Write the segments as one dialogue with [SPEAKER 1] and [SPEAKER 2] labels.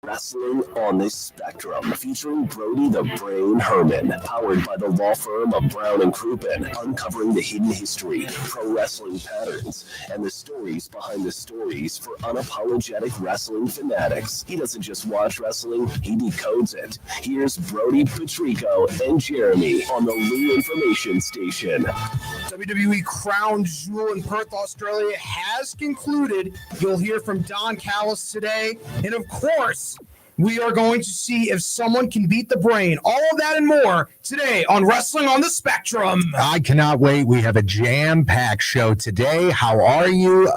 [SPEAKER 1] Wrestling on the Spectrum, featuring Brody the Brain Herman, powered by the law firm of Brown and Crouppen, uncovering the hidden history, pro wrestling patterns, and the stories behind the stories for unapologetic wrestling fanatics. He doesn't just watch wrestling, he decodes it. Here's Brody Patrico and Jeremy on the Lou Information Station.
[SPEAKER 2] WWE Crown Jewel in Perth, Australia has concluded. You'll hear from Don Callis today. And of course, we are going to see if someone can beat the Brain. All of that and more today on Wrestling on the Spectrum.
[SPEAKER 3] I cannot wait. We have a jam-packed show today. How are you?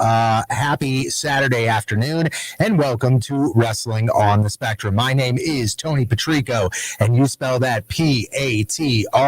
[SPEAKER 3] Happy Saturday afternoon, and welcome to Wrestling on the Spectrum. My name is Tony Patrico, and you spell that Patrico,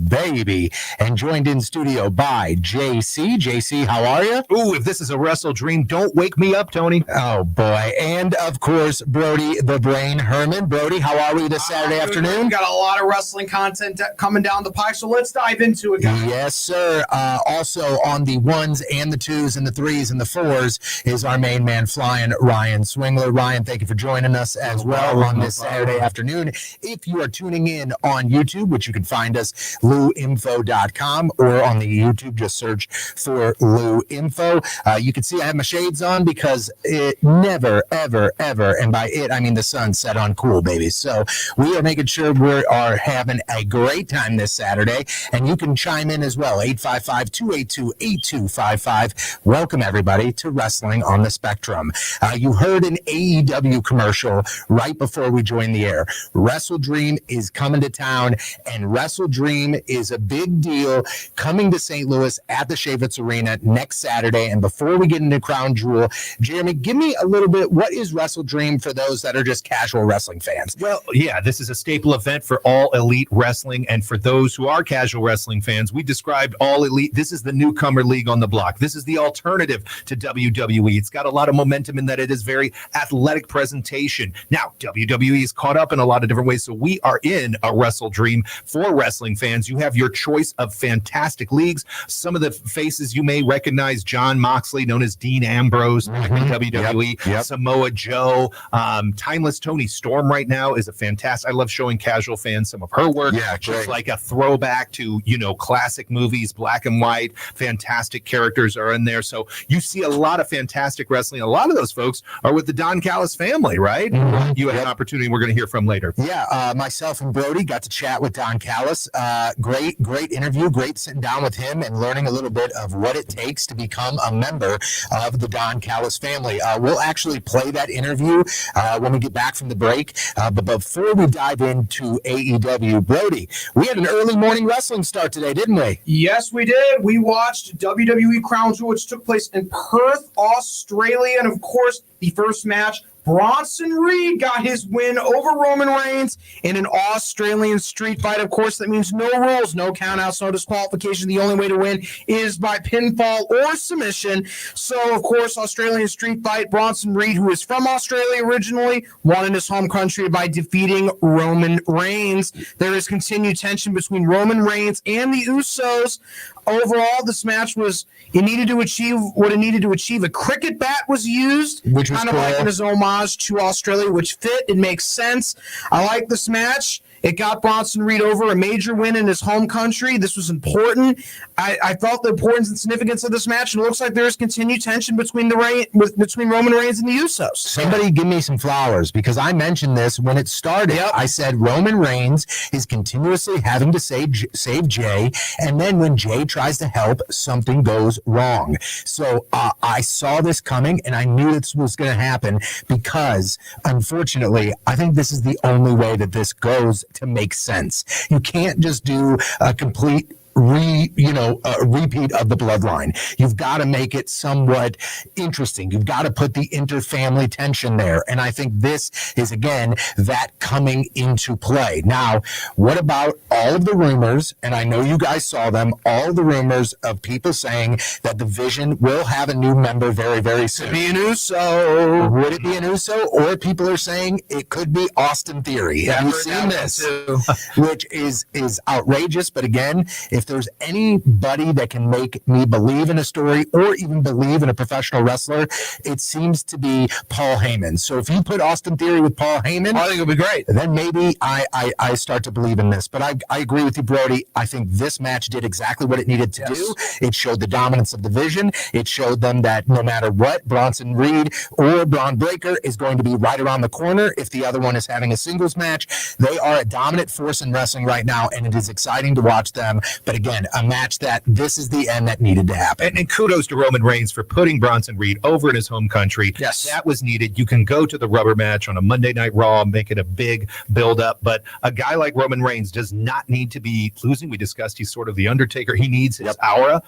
[SPEAKER 3] baby. And joined in studio by JC. JC, how are you?
[SPEAKER 4] Ooh, if this is a Wrestle Dream, don't wake me up, Tony.
[SPEAKER 3] Oh, boy. And, of course, Brody the Brain Herman. Brody, how are we this Saturday afternoon?
[SPEAKER 2] We've got a lot of wrestling content coming down the pipe, so let's dive into it, guys.
[SPEAKER 3] Yes, sir. Also on the ones and the twos and the threes and the fours is our main man flying, Ryan Swingler. Ryan, thank you for joining us as well on this Saturday afternoon. If you are tuning in on YouTube, which you can find us, LouInfo.com, or on the YouTube, just search for Lou Info. You can see I have my shades on because it never, ever, and by it, I mean the sun set on cool, baby. So we are making sure we are having a great time this Saturday, and you can chime in as well, 855-282-8255. Welcome, everybody, to Wrestling on the Spectrum. You heard an AEW commercial right before we joined the air. Wrestle Dream is coming to town, and Wrestle Dream is a big deal coming to St. Louis at the Chavetz Arena next Saturday. And before we get into Crown Jewel, Jeremy, give me a little bit, what is Wrestle Dream for those that are just casual wrestling fans?
[SPEAKER 4] Well, yeah, this is a staple event for all elite wrestling. And for those who are casual wrestling fans, we described all elite. This is the newcomer league on the block. This is the alternative to WWE. It's got a lot of momentum in that it is very athletic presentation. Now, WWE is caught up in a lot of different ways. So we are in a Wrestle Dream for wrestling fans. You have your choice of fantastic leagues. Some of the faces you may recognize: Jon Moxley, known as Dean Ambrose, back in WWE, Samoa Joe, Timeless Toni Storm right now is a fantastic. I love showing casual fans some of her work.
[SPEAKER 3] Yeah,
[SPEAKER 4] she's like a throwback to, classic movies, black and white. Fantastic characters are in there. So you see a lot of fantastic wrestling. A lot of those folks are with the Don Callis family, right? Mm-hmm. You had an opportunity we're going to hear from later.
[SPEAKER 3] Yeah, myself and Brody got to chat with Don Callis. Great interview. Great sitting down with him and learning a little bit of what it takes to become a member of the Don Callis family. We'll actually play that interview when we get back from the break. But before we dive into AEW, Brody, we had an early morning wrestling start today, didn't we?
[SPEAKER 2] Yes, we did. We watched WWE Crown Jewel, which took place in Perth, Australia. And, of course, the first match, Bronson Reed got his win over Roman Reigns in an Australian street fight. Of course, that means no rules, no countouts, no disqualification. The only way to win is by pinfall or submission. So, of course, Australian street fight, Bronson Reed, who is from Australia originally, won in his home country by defeating Roman Reigns. There is continued tension between Roman Reigns and the Usos. Overall, this match it needed to achieve what it needed to achieve. A cricket bat was used,
[SPEAKER 3] which was
[SPEAKER 2] kind of like an homage to Australia, which fit. It makes sense. I like this match. It got Bronson Reed over, a major win in his home country. This was important. I felt the importance and significance of this match, and it looks like there is continued tension between Roman Reigns and the Usos.
[SPEAKER 3] Somebody give me some flowers, because I mentioned this when it started. Yep. I said Roman Reigns is continuously having to save Jay, and then when Jay tries to help, something goes wrong. So I saw this coming, and I knew this was going to happen because, unfortunately, I think this is the only way that this goes to make sense. You can't just do a complete a repeat of the bloodline. You've got to make it somewhat interesting. You've got to put the inter-family tension there. And I think this is, again, that coming into play. Now, what about all of the rumors, and I know you guys saw them, all of the rumors of people saying that the Vision will have a new member very, very soon.
[SPEAKER 2] Could be an Uso.
[SPEAKER 3] Would it be an Uso? Or people are saying it could be Austin Theory. Have you seen this? Which is outrageous. But again, if if there's anybody that can make me believe in a story or even believe in a professional wrestler, it seems to be Paul Heyman. So if you put Austin Theory with Paul Heyman,
[SPEAKER 2] I think it'll be great.
[SPEAKER 3] Then maybe I start to believe in this. But I agree with you, Brody. I think this match did exactly what it needed to do. It showed the dominance of the Vision. It showed them that no matter what, Bronson Reed or Braun Breaker is going to be right around the corner. If the other one is having a singles match, they are a dominant force in wrestling right now, and it is exciting to watch them. But again, a match that this is the end that needed to happen.
[SPEAKER 4] And kudos to Roman Reigns for putting Bronson Reed over in his home country.
[SPEAKER 2] Yes.
[SPEAKER 4] That was needed. You can go to the rubber match on a Monday Night Raw, make it a big build-up, but a guy like Roman Reigns does not need to be losing. We discussed he's sort of the Undertaker. He needs his aura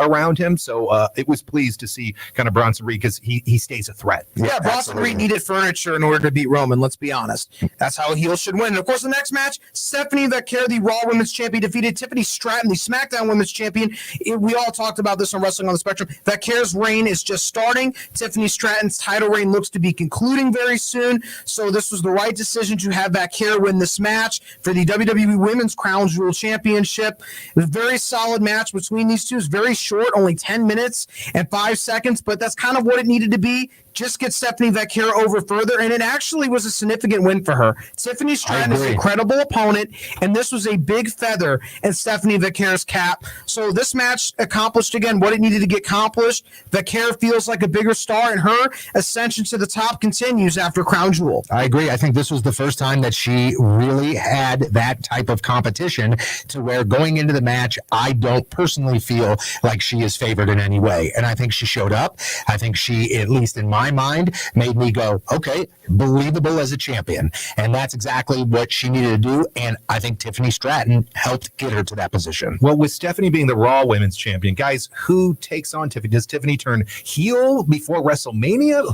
[SPEAKER 4] around him, so it was pleased to see kind of Bronson Reed because he stays a threat.
[SPEAKER 2] Yeah, Bronson Reed needed furniture in order to beat Roman, let's be honest. That's how a heel should win. And of course, the next match, Stephanie Vaquer, the Raw Women's Champion, defeated Tiffany Stratton, the SmackDown Women's Champion. We all talked about this on Wrestling on the Spectrum. Vaquer's reign is just starting. Tiffany Stratton's title reign looks to be concluding very soon. So this was the right decision to have Vaquer win this match for the WWE Women's Crown Jewel Championship. It was a very solid match between these two. It's very short, only 10 minutes and 5 seconds, but that's kind of what it needed to be. Just get Stephanie Vaquer over further, and it actually was a significant win for her. Tiffany Stratton is a credible opponent, and this was a big feather in Stephanie Vaquer's cap. So this match accomplished, again, what it needed to get accomplished. Vaquer feels like a bigger star, and her ascension to the top continues after Crown Jewel.
[SPEAKER 3] I agree. I think this was the first time that she really had that type of competition to where going into the match, I don't personally feel like she is favored in any way. And I think she showed up. I think she, at least in my mind, made me go, okay, believable as a champion. And that's exactly what she needed to do. And I think Tiffany Stratton helped get her to that position.
[SPEAKER 4] Well, with Stephanie being the Raw Women's Champion, guys, who takes on Tiffany? Does Tiffany turn heel before WrestleMania?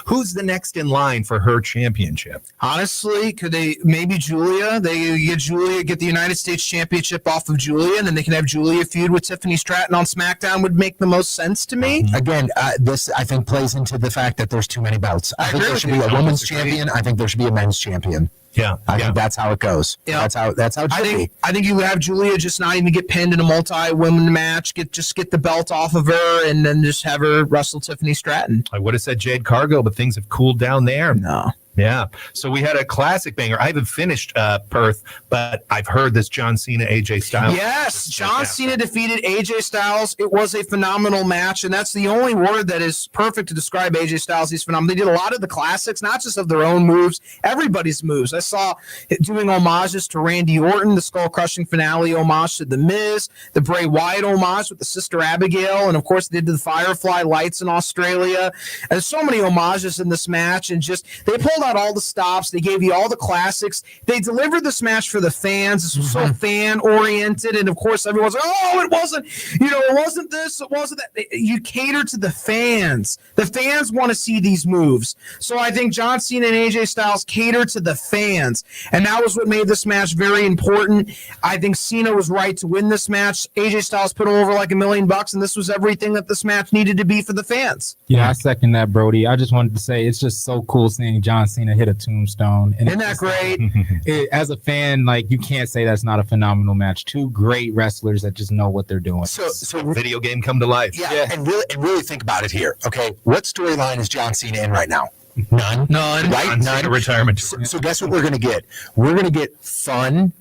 [SPEAKER 4] Who's the next in line for her championship?
[SPEAKER 2] Honestly, could they maybe Julia? They get the United States Championship off of Julia, and then they can have Julia feud with Tiffany Stratton on SmackDown. Would make the most sense to me.
[SPEAKER 3] Again, this I think plays into the fact that there's too many belts. I think there should be a women's champion. I think there should be a men's champion.
[SPEAKER 4] Yeah,
[SPEAKER 3] I think that's how it goes.
[SPEAKER 2] Yeah.
[SPEAKER 3] That's how it should be.
[SPEAKER 2] I think you would have Julia just not even get pinned in a multi-women match. Get the belt off of her, and then just have her wrestle Tiffany Stratton.
[SPEAKER 4] I would have said Jade Cargill, but things have cooled down there.
[SPEAKER 2] No.
[SPEAKER 4] Yeah. So we had a classic banger. I haven't finished Perth, but I've heard this John Cena, AJ Styles.
[SPEAKER 2] Yes, John Cena defeated AJ Styles. It was a phenomenal match, and that's the only word that is perfect to describe AJ Styles. He's phenomenal. They did a lot of the classics, not just of their own moves, everybody's moves. I saw it doing homages to Randy Orton, the skull-crushing finale homage to The Miz, the Bray Wyatt homage with the Sister Abigail, and of course they did the Firefly lights in Australia. And so many homages in this match, and just they pulled out all the stops. They gave you all the classics. They delivered this match for the fans. This was so fan-oriented, and of course everyone's like, oh, it wasn't, it wasn't this, it wasn't that. You cater to the fans. The fans want to see these moves. So I think John Cena and AJ Styles cater to the fans, and that was what made this match very important. I think Cena was right to win this match. AJ Styles put him over like $1 million, and this was everything that this match needed to be for the fans.
[SPEAKER 5] Yeah, I second that, Brody. I just wanted to say it's just so cool seeing John Cena hit a tombstone. And
[SPEAKER 2] isn't that great?
[SPEAKER 5] As a fan, like, you can't say that's not a phenomenal match. Two great wrestlers that just know what they're doing.
[SPEAKER 3] So
[SPEAKER 4] Video game come to life.
[SPEAKER 3] yeah, and really think about it here. Okay, what storyline is John Cena in right now? None. Right?
[SPEAKER 4] John Cena retirement.
[SPEAKER 3] So guess what we're going to get? We're going to get fun,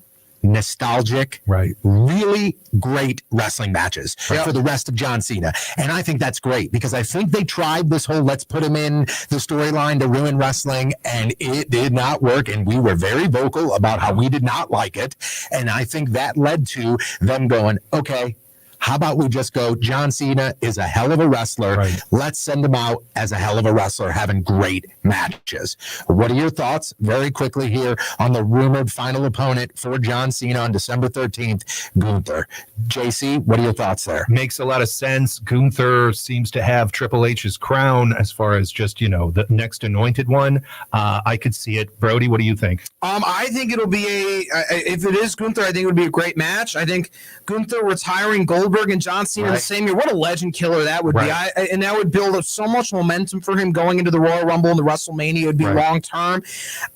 [SPEAKER 3] nostalgic,
[SPEAKER 4] Right.
[SPEAKER 3] really great wrestling matches for the rest of John Cena. And I think that's great because I think they tried this whole let's put him in the storyline to ruin wrestling, and it did not work. And we were very vocal about how we did not like it. And I think that led to them going, okay, how about we just go, John Cena is a hell of a wrestler.
[SPEAKER 4] Right.
[SPEAKER 3] Let's send him out as a hell of a wrestler having great matches. What are your thoughts very quickly here on the rumored final opponent for John Cena on December 13th, Gunther? JC, what are your thoughts there?
[SPEAKER 4] Makes a lot of sense. Gunther seems to have Triple H's crown as far as just, the next anointed one. I could see it. Brody, what do you think?
[SPEAKER 2] I think it'll be if it is Gunther, I think it would be a great match. I think Gunther retiring Goldberg Goldberg and John Cena in the same year. What a legend killer that would be. And that would build up so much momentum for him going into the Royal Rumble and the WrestleMania. It would be long term.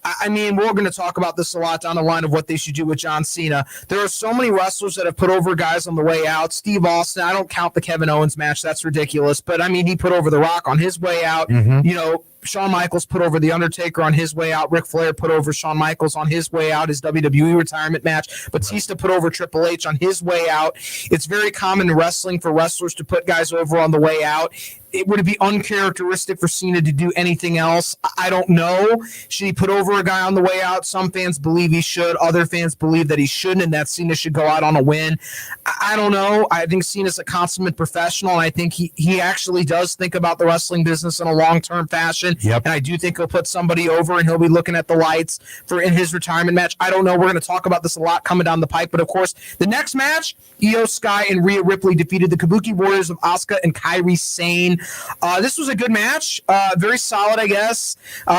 [SPEAKER 2] I mean, we're going to talk about this a lot down the line of what they should do with John Cena. There are so many wrestlers that have put over guys on the way out. Steve Austin, I don't count the Kevin Owens match. That's ridiculous. But, I mean, he put over The Rock on his way out. You know, Shawn Michaels put over The Undertaker on his way out. Ric Flair put over Shawn Michaels on his way out, his WWE retirement match. Batista put over Triple H on his way out. It's very common in wrestling for wrestlers to put guys over on the way out. Would it be uncharacteristic for Cena to do anything else? I don't know. Should he put over a guy on the way out? Some fans believe he should. Other fans believe that he shouldn't, and that Cena should go out on a win. I don't know. I think Cena's a consummate professional, and I think he actually does think about the wrestling business in a long-term fashion. And I do think he'll put somebody over, and he'll be looking at the lights for in his retirement match. I don't know. We're going to talk about this a lot coming down the pike, but of course, the next match, Io Sky and Rhea Ripley defeated the Kabuki Warriors of Asuka and Kairi Sane. This was a good match, very solid, I guess.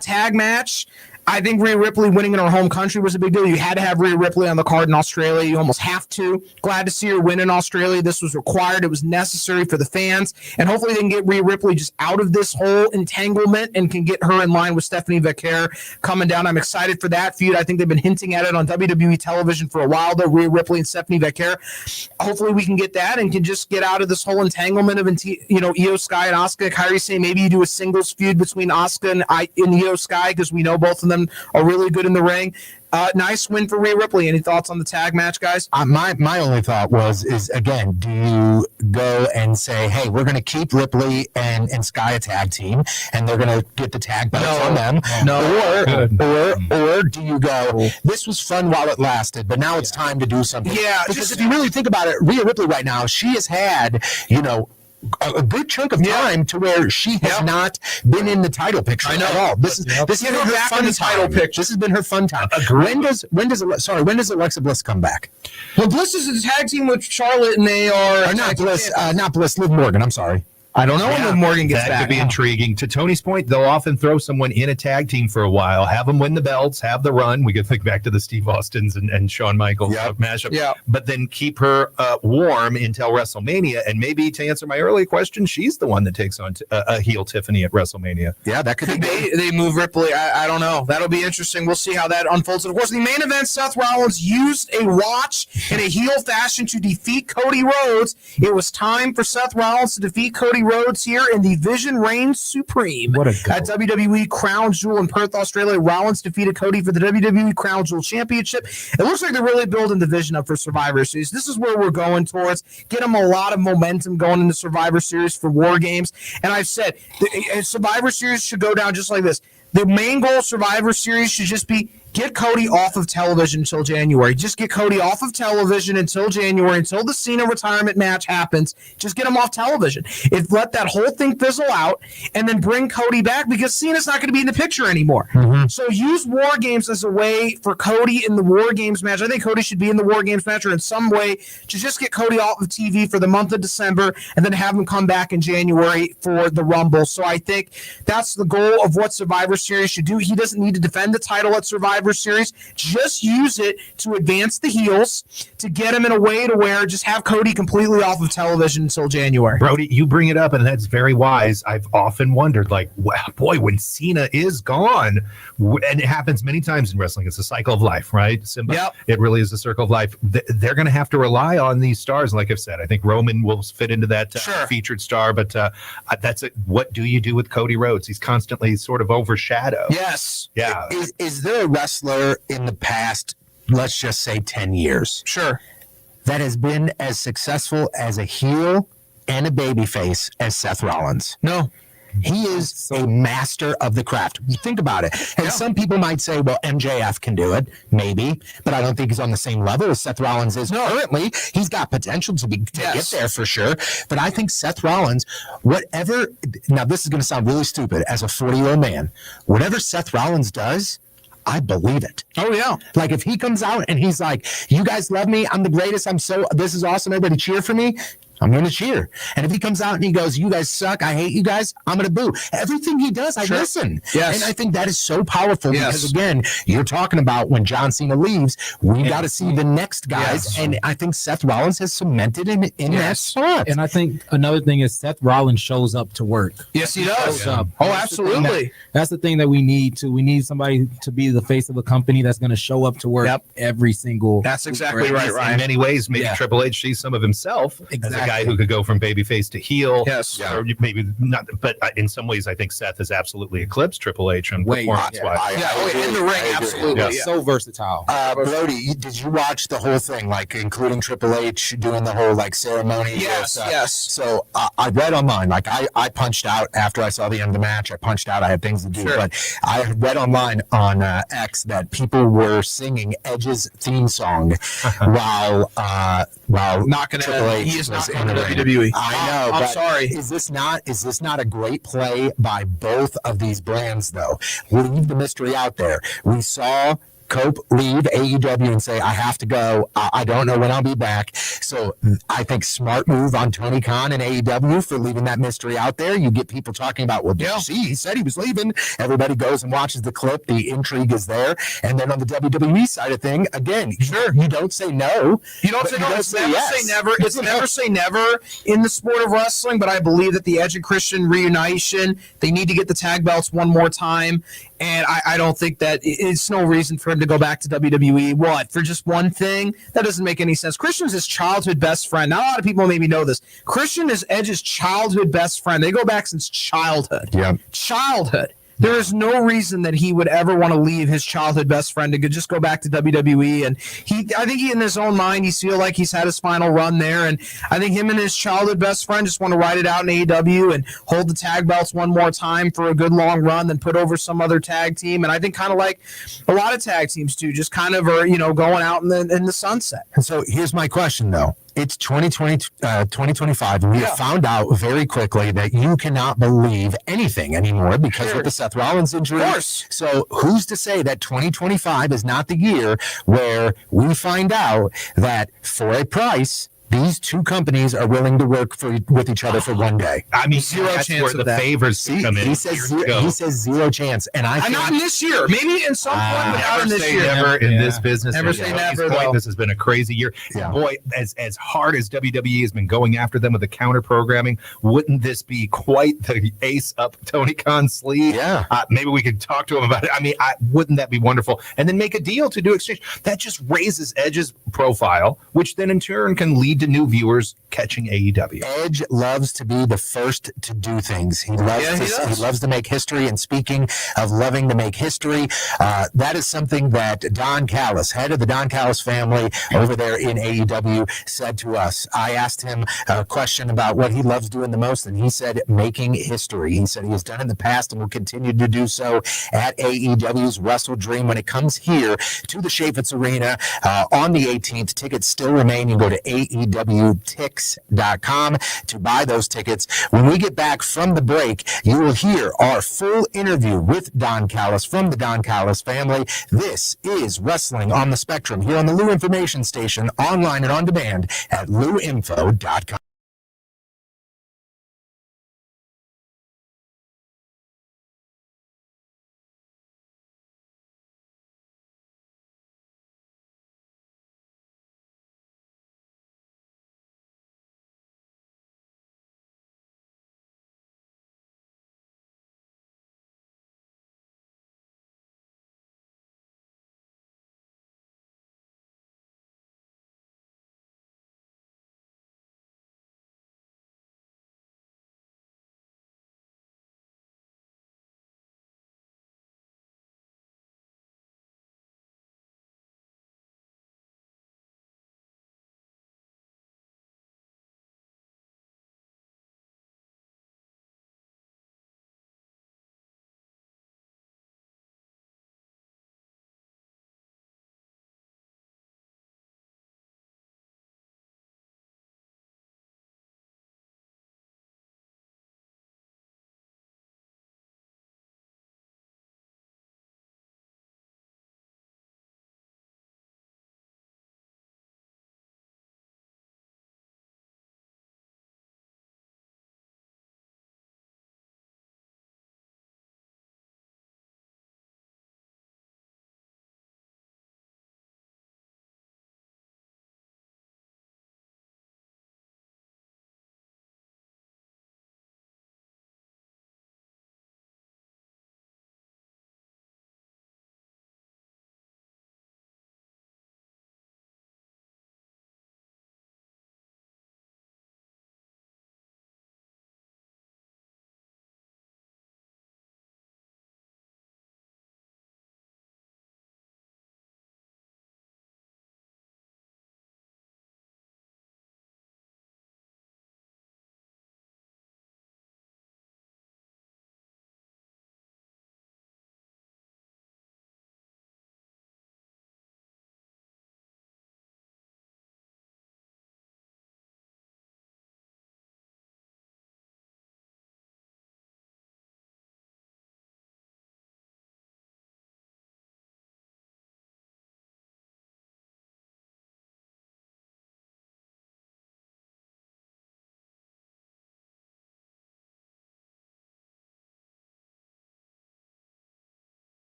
[SPEAKER 2] Tag match. I think Rhea Ripley winning in her home country was a big deal. You had to have Rhea Ripley on the card in Australia. You almost have to. Glad to see her win in Australia. This was required. It was necessary for the fans. And hopefully they can get Rhea Ripley just out of this whole entanglement and can get her in line with Stephanie Vaquer coming down. I'm excited for that feud. I think they've been hinting at it on WWE television for a while, though, Rhea Ripley and Stephanie Vaquer. Hopefully we can get that and can just get out of this whole entanglement of, Io Sky and Asuka. Kyrie say maybe you do a singles feud between Asuka and Io Sky because we know both of them are really good in the ring. Nice win for Rhea Ripley. Any thoughts on the tag match, guys?
[SPEAKER 3] My only thought is again, do you go and say, hey, we're going to keep Ripley and Sky a tag team, and they're going to get the tag belts on them? Or do you go, this was fun while it lasted, but now it's time to do something? Yeah, because if you really think about it, Rhea Ripley right now, she has had, a good chunk of time to where she has not been in the title picture at all. This is her fun title picture. This has been her fun time. When does Alexa Bliss come back?
[SPEAKER 2] Well, Bliss is a tag team with Charlotte, and they are
[SPEAKER 3] not Bliss, Liv Morgan. I'm sorry.
[SPEAKER 2] I don't know when Liv Morgan gets back.
[SPEAKER 4] That could be intriguing. To Tony's point, they'll often throw someone in a tag team for a while, have them win the belts, have the run. We could think back to the Steve Austins and Shawn Michaels mashup. Yeah. But then keep her warm until WrestleMania. And maybe to answer my earlier question, she's the one that takes on a heel Tiffany at WrestleMania.
[SPEAKER 3] Yeah, that could be.
[SPEAKER 2] They move Ripley. I don't know. That'll be interesting. We'll see how that unfolds. And of course, the main event, Seth Rollins used a watch in a heel fashion to defeat Cody Rhodes. It was time for Seth Rollins to defeat Cody Rhodes here in the Vision Reigns Supreme. What a goal. At WWE Crown Jewel in Perth, Australia. Rollins defeated Cody for the WWE Crown Jewel Championship. It looks like they're really building the vision up for Survivor Series. This is where we're going towards. Get them a lot of momentum going into Survivor Series for War Games. And I've said Survivor Series should go down just like this. The main goal of Survivor Series should just be get Cody off of television until January. Just get Cody off of television until January, until the Cena retirement match happens. Just get him off television. Let that whole thing fizzle out, and then bring Cody back because Cena's not going to be in the picture anymore. So use War Games as a way for Cody in the War Games match. I think Cody should be in the War Games match or in some way to just get Cody off of TV for the month of December and then have him come back in January for the Rumble. So I think that's the goal of what Survivor Series should do. He doesn't need to defend the title at Survivor Series. Just use it to advance the heels, to get him in a way to where just have Cody completely off of television until January.
[SPEAKER 4] Brody, you bring it up, and that's very wise. I've often wondered, when Cena is gone, and it happens many times in wrestling, it's a cycle of life, right, Simba?
[SPEAKER 2] Yep.
[SPEAKER 4] It really is a circle of life. They're going to have to rely on these stars. Like I've said, I think Roman will fit into that featured star, but that's it. What do you do with Cody Rhodes? He's constantly sort of overshadowed.
[SPEAKER 2] Yes.
[SPEAKER 3] Yeah. Is there a wrestler in the past, let's just say 10 years, that has been as successful as a heel and a babyface as Seth Rollins?
[SPEAKER 2] No.
[SPEAKER 3] He is a master of the craft. Think about it. And some people might say, well, MJF can do it, maybe, but I don't think he's on the same level as Seth Rollins is currently. He's got potential to get there for sure. But I think Seth Rollins, now this is going to sound really stupid as a 40-year-old man, whatever Seth Rollins does, I believe it.
[SPEAKER 2] Oh, yeah.
[SPEAKER 3] Like if he comes out and he's like, you guys love me, I'm the greatest, this is awesome, everybody cheer for me. I'm going to cheer. And if he comes out and he goes, you guys suck, I hate you guys, I'm going to boo. Everything he does, I listen.
[SPEAKER 2] Yes.
[SPEAKER 3] And I think that is so powerful because, again, you're talking about when John Cena leaves, we got to see the next guys.
[SPEAKER 4] Yes.
[SPEAKER 3] And I think Seth Rollins has cemented him in that spot.
[SPEAKER 5] And I think another thing is Seth Rollins shows up to work.
[SPEAKER 2] Yes, he does.
[SPEAKER 5] Shows up.
[SPEAKER 2] Oh,
[SPEAKER 5] That's the thing
[SPEAKER 2] absolutely.
[SPEAKER 5] that's the thing that we need to. We need somebody to be the face of a company that's going to show up to work every single.
[SPEAKER 2] That's exactly right,
[SPEAKER 4] In
[SPEAKER 2] Ryan.
[SPEAKER 4] many ways, maybe Triple H sees some of himself as a guy who could go from babyface to heel.
[SPEAKER 2] Yes.
[SPEAKER 4] Or maybe not, but in some ways, I think Seth has absolutely eclipsed Triple H and
[SPEAKER 5] Way,
[SPEAKER 4] performance-wise.
[SPEAKER 2] In the ring, absolutely.
[SPEAKER 4] Yeah.
[SPEAKER 2] Yeah.
[SPEAKER 5] So versatile.
[SPEAKER 3] Brody, did you watch the whole thing, like including Triple H doing the whole like ceremony?
[SPEAKER 2] Yes,
[SPEAKER 3] with,
[SPEAKER 2] yes.
[SPEAKER 3] So I read online, like I punched out after I saw the end of the match. I punched out. I had things to do, but I read online on X that people were singing Edge's theme song while
[SPEAKER 2] Not gonna.
[SPEAKER 3] Triple H
[SPEAKER 2] He is
[SPEAKER 3] was
[SPEAKER 2] not
[SPEAKER 3] in
[SPEAKER 2] going
[SPEAKER 3] the
[SPEAKER 2] to
[SPEAKER 3] ring.
[SPEAKER 2] WWE.
[SPEAKER 3] I know.
[SPEAKER 2] I'm
[SPEAKER 3] but
[SPEAKER 2] sorry.
[SPEAKER 3] Is this not a great play by both of these brands though? We'll leave the mystery out there. We saw Cope leave AEW and say, I have to go. I don't know when I'll be back. So I think smart move on Tony Khan and AEW for leaving that mystery out there. You get people talking about, well, did you see, he said he was leaving. Everybody goes and watches the clip. The intrigue is there. And then on the WWE side of thing, again, you don't say no.
[SPEAKER 2] You don't say no. It's never say never. It's never say never in the sport of wrestling. But I believe that the Edge and Christian reunition, they need to get the tag belts one more time. And I don't think that it's no reason for him to go back to WWE. What, for just one thing? That doesn't make any sense. Christian's his childhood best friend. Not a lot of people maybe know this. Christian is Edge's childhood best friend. They go back since childhood.
[SPEAKER 3] Yeah.
[SPEAKER 2] Childhood. There is no reason that he would ever want to leave his childhood best friend to just go back to WWE. And I think he, in his own mind, he's feel like he's had his final run there. And I think him and his childhood best friend just want to ride it out in AEW and hold the tag belts one more time for a good long run, then put over some other tag team. And I think kind of like a lot of tag teams do, just kind of are, going out in the sunset.
[SPEAKER 3] And so here's my question though. It's 2025, and we have found out very quickly that you cannot believe anything anymore because of the Seth Rollins injury.
[SPEAKER 2] Of course.
[SPEAKER 3] So who's to say that 2025 is not the year where we find out that for a price, these two companies are willing to work with each other for one day?
[SPEAKER 4] I mean,
[SPEAKER 2] Zero
[SPEAKER 4] that's
[SPEAKER 2] chance
[SPEAKER 4] where
[SPEAKER 2] of
[SPEAKER 4] the
[SPEAKER 2] that.
[SPEAKER 4] favors come in.
[SPEAKER 3] He says zero chance, and I
[SPEAKER 2] I'm
[SPEAKER 3] think
[SPEAKER 2] not in this year. Maybe in some point, but not in
[SPEAKER 4] Never
[SPEAKER 2] this
[SPEAKER 4] say
[SPEAKER 2] year.
[SPEAKER 4] never in this business.
[SPEAKER 2] Never
[SPEAKER 4] And
[SPEAKER 2] say
[SPEAKER 4] to Tony's
[SPEAKER 2] never,
[SPEAKER 4] point,
[SPEAKER 2] though.
[SPEAKER 4] This has been a crazy year.
[SPEAKER 3] Yeah.
[SPEAKER 4] Boy, as hard as WWE has been going after them with the counter programming, wouldn't this be quite the ace up Tony Khan's sleeve?
[SPEAKER 3] Yeah.
[SPEAKER 4] Maybe we could talk to him about it. I mean, wouldn't that be wonderful? And then make a deal to do exchange. That just raises Edge's profile, which then in turn can lead to new viewers catching AEW.
[SPEAKER 3] Edge loves to be the first to do things. He loves to make history. And speaking of loving to make history, that is something that Don Callis, head of the Don Callis family over there in AEW, said to us. I asked him a question about what he loves doing the most, and he said making history. He said he has done it in the past and will continue to do so at AEW's Wrestle Dream when it comes here to the Chaffetz Arena on the 18th. Tickets still remain. You can go to AEWTix.com to buy those tickets. When we get back from the break, you will hear our full interview with Don Callis from the Don Callis family. This is Wrestling on the Spectrum here on the Lou Information Station, online and on demand at louinfo.com.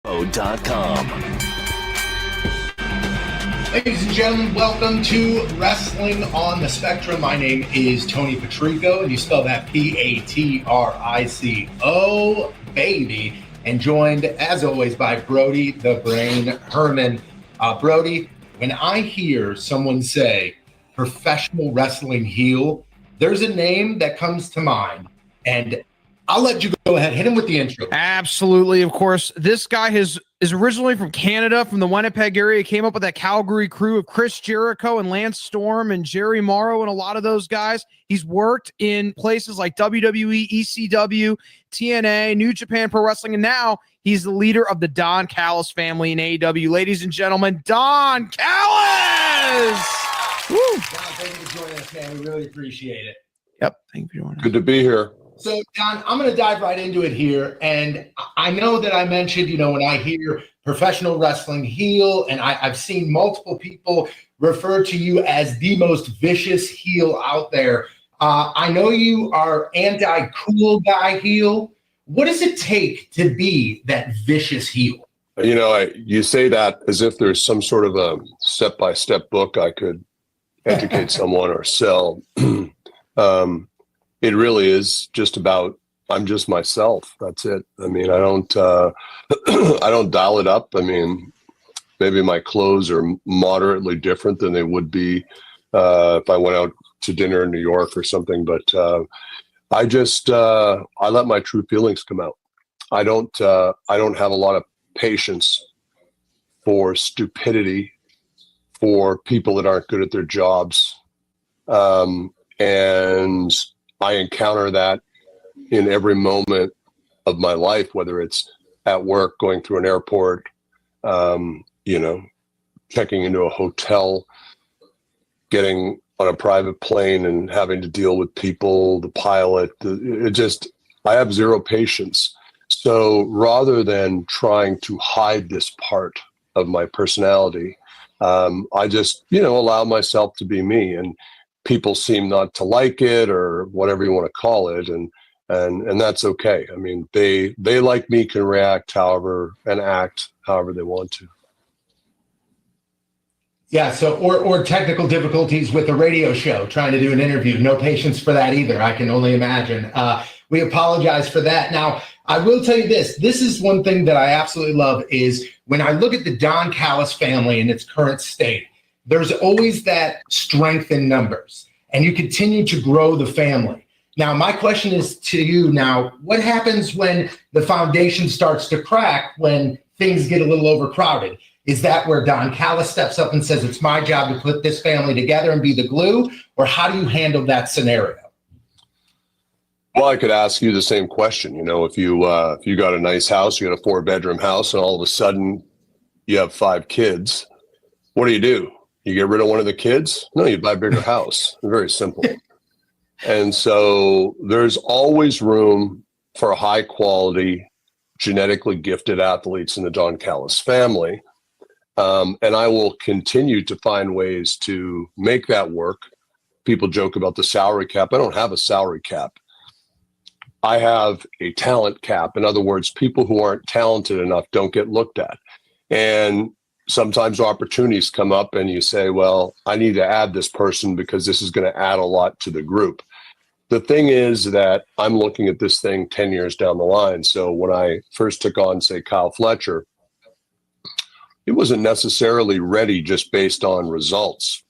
[SPEAKER 6] Ladies and gentlemen, welcome to Wrestling on the Spectrum. My name is Tony Patrico, and you spell that Patrico, baby. And joined, as always, by Brody the Brain Herman. Brody, when I hear someone say professional wrestling heel, there's a name that comes to mind, and I'll let you go ahead. Hit him with the intro.
[SPEAKER 2] Absolutely. Of course, this guy is originally from Canada, from the Winnipeg area. He came up with that Calgary crew of Chris Jericho and Lance Storm and Jerry Morrow and a lot of those guys. He's worked in places like WWE, ECW, TNA, New Japan Pro Wrestling, and now he's the leader of the Don Callis family in AEW. Ladies and gentlemen, Don Callis! Woo!
[SPEAKER 6] Don, thank you for joining us, man. We really appreciate it.
[SPEAKER 2] Yep. Thank you for joining us.
[SPEAKER 7] Good to be here.
[SPEAKER 6] So, Don, I'm going to dive right into it here. And I know that I mentioned, when I hear professional wrestling heel, and I've seen multiple people refer to you as the most vicious heel out there. I know you are anti-cool guy heel. What does it take to be that vicious heel?
[SPEAKER 7] You say that as if there's some sort of a step-by-step book I could educate someone or sell. It really is just about, I'm just myself. That's it. I mean, I don't dial it up. I mean, maybe my clothes are moderately different than they would be if I went out to dinner in New York or something. But I let my true feelings come out. I don't have a lot of patience for stupidity, for people that aren't good at their jobs, and I encounter that in every moment of my life, whether it's at work, going through an airport, checking into a hotel, getting on a private plane and having to deal with people, the pilot. I have zero patience. So rather than trying to hide this part of my personality, I just, allow myself to be me. And people seem not to like it or whatever you want to call it. And that's okay. I mean, they like me, can react however and act however they want to.
[SPEAKER 6] Yeah. So, or technical difficulties with the radio show, trying to do an interview. No patience for that either. I can only imagine. We apologize for that. Now, I will tell you this. This is one thing that I absolutely love is when I look at the Don Callis family in its current state, there's always that strength in numbers, and you continue to grow the family. Now, my question is to you now, what happens when the foundation starts to crack, when things get a little overcrowded? Is that where Don Callis steps up and says, it's my job to put this family together and be the glue? Or how do you handle that scenario?
[SPEAKER 7] Well, I could ask you the same question. If you got a nice house, you got a 4-bedroom house, and all of a sudden you have 5 kids, what do? You get rid of one of the kids? No, you buy a bigger house. Very simple. And so there's always room for high quality, genetically gifted athletes in the Don Callis family. And I will continue to find ways to make that work. People joke about the salary cap. I don't have a salary cap. I have a talent cap. In other words, people who aren't talented enough don't get looked at. And sometimes opportunities come up and you say, well, I need to add this person because this is going to add a lot to the group. The thing is that I'm looking at this thing 10 years down the line. So when I first took on, say, Kyle Fletcher, he wasn't necessarily ready just based on results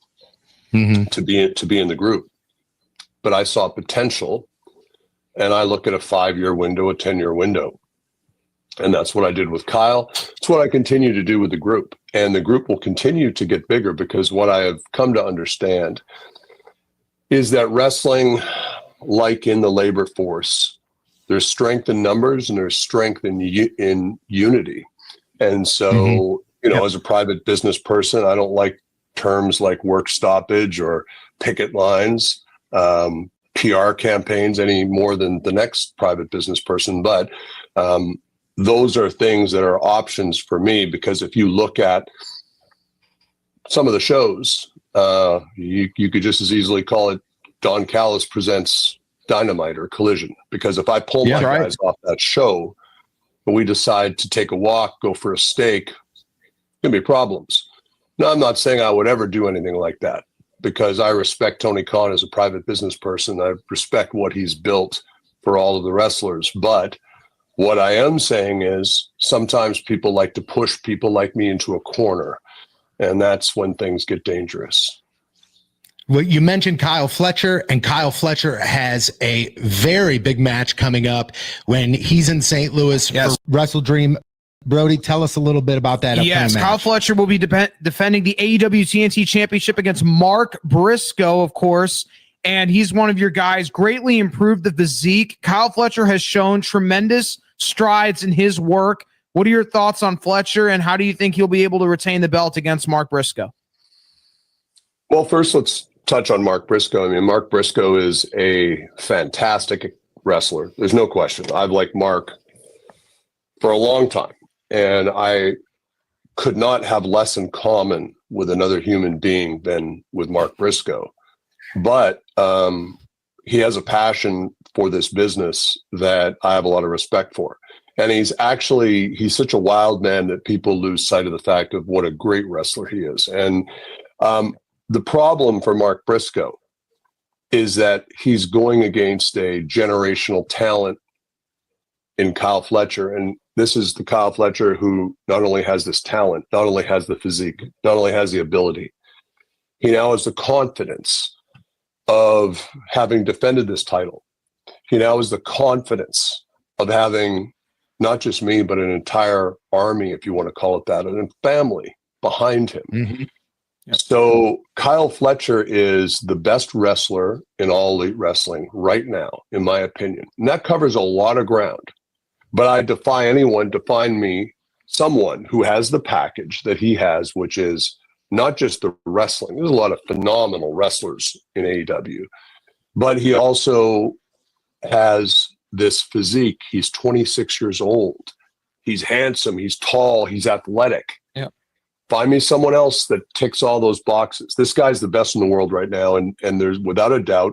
[SPEAKER 7] to be in the group. But I saw potential, and I look at a 5-year window, a 10-year window. And that's what I did with Kyle. It's what I continue to do with the group. And the group will continue to get bigger because what I have come to understand is that wrestling, like in the labor force, there's strength in numbers and there's strength in unity. And so, as a private business person, I don't like terms like work stoppage or picket lines, PR campaigns any more than the next private business person. But those are things that are options for me, because if you look at some of the shows, you could just as easily call it Don Callis presents Dynamite or Collision, because if I pull my guys off that show, and we decide to take a walk, go for a steak, going to be problems. Now, I'm not saying I would ever do anything like that, because I respect Tony Khan as a private business person. I respect what he's built for all of the wrestlers. But what I am saying is sometimes people like to push people like me into a corner, and that's when things get dangerous.
[SPEAKER 3] Well, you mentioned Kyle Fletcher, and Kyle Fletcher has a very big match coming up when he's in St. Louis for Wrestle Dream. Brody, tell us a little bit about that.
[SPEAKER 2] Yes,
[SPEAKER 3] match.
[SPEAKER 2] Kyle Fletcher will be defending the AEW TNT Championship against Mark Briscoe, of course, and he's one of your guys, greatly improved the physique. Kyle Fletcher has shown tremendous strides in his work. What are your thoughts on Fletcher, and how do you think he'll be able to retain the belt against Mark Briscoe?
[SPEAKER 7] Well, first, let's touch on Mark Briscoe. I mean, Mark Briscoe is a fantastic wrestler. There's no question. I've liked Mark for a long time, and I could not have less in common with another human being than with Mark Briscoe. But he has a passion for this business that I have a lot of respect for. And he's such a wild man that people lose sight of the fact of what a great wrestler he is. And the problem for Mark Briscoe is that he's going against a generational talent in Kyle Fletcher. And this is the Kyle Fletcher who not only has this talent, not only has the physique, not only has the ability, he now has the confidence of having defended this title. He now has the confidence of having not just me, but an entire army, if you want to call it that, and a family behind him.
[SPEAKER 3] Mm-hmm.
[SPEAKER 7] Yep. So Kyle Fletcher is the best wrestler in all elite wrestling right now, in my opinion. And that covers a lot of ground. But I defy anyone to find me someone who has the package that he has, which is not just the wrestling. There's a lot of phenomenal wrestlers in AEW, but he also has this physique. He's 26 years old. He's handsome. He's tall. He's athletic.
[SPEAKER 2] Yeah.
[SPEAKER 7] Find me someone else that ticks all those boxes. This guy's the best in the world right now. And there's, without a doubt,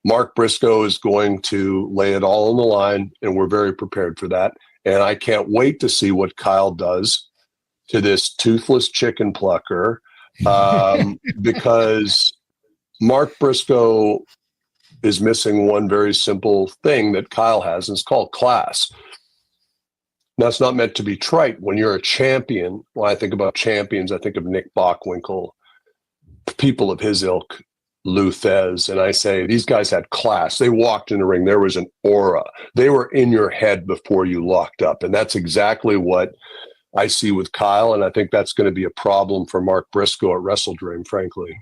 [SPEAKER 7] Mark Briscoe is going to lay it all on the line, and we're very prepared for that. And I can't wait to see what Kyle does to this toothless chicken plucker, because Mark Briscoe is missing one very simple thing that Kyle has, and it's called class. That's not meant to be trite. When you're a champion, when I think about champions, I think of Nick Bockwinkel, people of his ilk, Lou Thez, and I say these guys had class. They walked in the ring. There was an aura. They were in your head before you locked up, and that's exactly what I see with Kyle, and I think that's going to be a problem for Mark Briscoe at Wrestle Dream, frankly.